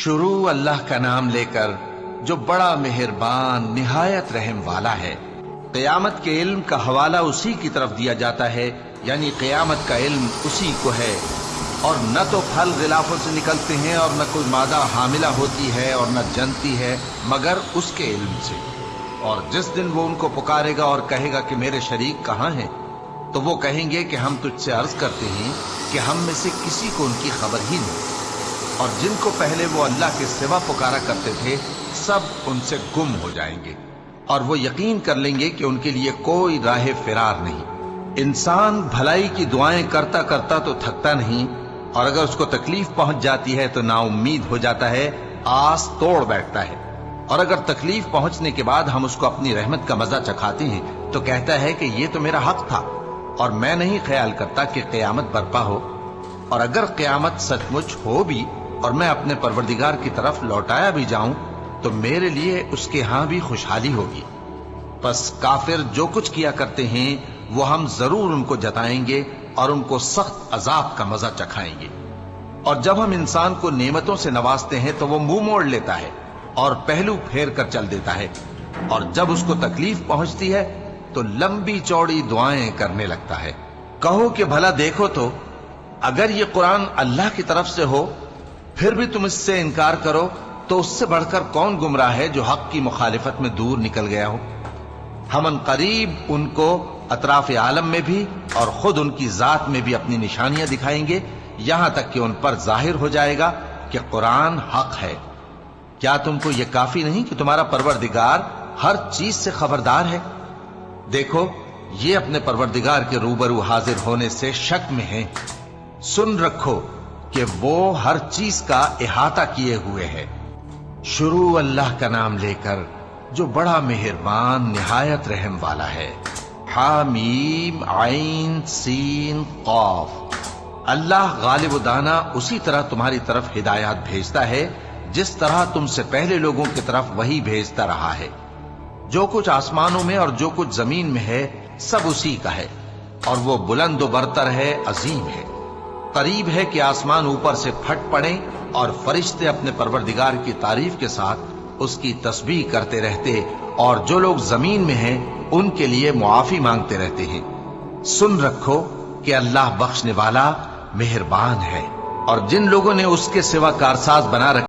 شروع اللہ کا نام لے کر جو بڑا مہربان نہایت رحم والا ہے۔ قیامت کے علم کا حوالہ اسی کی طرف دیا جاتا ہے، یعنی قیامت کا علم اسی کو ہے، اور نہ تو پھل غلافوں سے نکلتے ہیں اور نہ کوئی مادہ حاملہ ہوتی ہے اور نہ جنتی ہے مگر اس کے علم سے۔ اور جس دن وہ ان کو پکارے گا اور کہے گا کہ میرے شریک کہاں ہیں، تو وہ کہیں گے کہ ہم تجھ سے عرض کرتے ہیں کہ ہم میں سے کسی کو ان کی خبر ہی نہیں، اور جن کو پہلے وہ اللہ کے سوا پکارا کرتے تھے سب ان سے گم ہو جائیں گے، اور وہ یقین کر لیں گے کہ ان کے لیے کوئی راہ فرار نہیں۔ انسان بھلائی کی دعائیں کرتا کرتا تو تھکتا نہیں، اور اگر اس کو تکلیف پہنچ جاتی ہے تو نا امید ہو جاتا ہے، آس توڑ بیٹھتا ہے، اور اگر تکلیف پہنچنے کے بعد ہم اس کو اپنی رحمت کا مزہ چکھاتے ہیں تو کہتا ہے کہ یہ تو میرا حق تھا اور میں نہیں خیال کرتا کہ قیامت برپا ہو۔ اور اگر قیامت سچ مچ ہو بھی اور میں اپنے پروردگار کی طرف لوٹایا بھی جاؤں تو میرے لیے اس کے ہاں بھی خوشحالی ہوگی۔ پس کافر جو کچھ کیا کرتے ہیں وہ ہم ضرور ان کو جتائیں گے اور ان کو سخت عذاب کا مزہ چکھائیں گے۔ اور جب ہم انسان کو نعمتوں سے نوازتے ہیں تو وہ منہ موڑ لیتا ہے اور پہلو پھیر کر چل دیتا ہے، اور جب اس کو تکلیف پہنچتی ہے تو لمبی چوڑی دعائیں کرنے لگتا ہے۔ کہو کہ بھلا دیکھو تو اگر یہ قرآن اللہ کی طرف سے ہو پھر بھی تم اس سے انکار کرو تو اس سے بڑھ کر کون گمراہ ہے جو حق کی مخالفت میں دور نکل گیا ہو۔ ہم ان قریب ان کو اطراف عالم میں بھی اور خود ان کی ذات میں بھی اپنی نشانیاں دکھائیں گے، یہاں تک کہ ان پر ظاہر ہو جائے گا کہ قرآن حق ہے۔ کیا تم کو یہ کافی نہیں کہ تمہارا پروردگار ہر چیز سے خبردار ہے؟ دیکھو یہ اپنے پروردگار کے روبرو حاضر ہونے سے شک میں ہیں، سن رکھو کہ وہ ہر چیز کا احاطہ کیے ہوئے ہے۔ شروع اللہ کا نام لے کر جو بڑا مہربان نہایت رحم والا ہے۔ حامیم عین سین قاف۔ اللہ غالب و دانا اسی طرح تمہاری طرف ہدایات بھیجتا ہے جس طرح تم سے پہلے لوگوں کی طرف وہی بھیجتا رہا ہے۔ جو کچھ آسمانوں میں اور جو کچھ زمین میں ہے سب اسی کا ہے، اور وہ بلند و برتر ہے، عظیم ہے۔ قریب ہے کہ آسمان اوپر سے پھٹ پڑیں اور فرشتے اپنے پروردگار کی تعریف کے ساتھ اس کی تسبیح کرتے رہتے، اور جو لوگ زمین میں ہیں ان کے لیے معافی مانگتے رہتے ہیں۔ سن رکھو کہ اللہ بخشنے والا مہربان ہے، اور جن لوگوں نے اس کے سوا کارساز بنا رکھے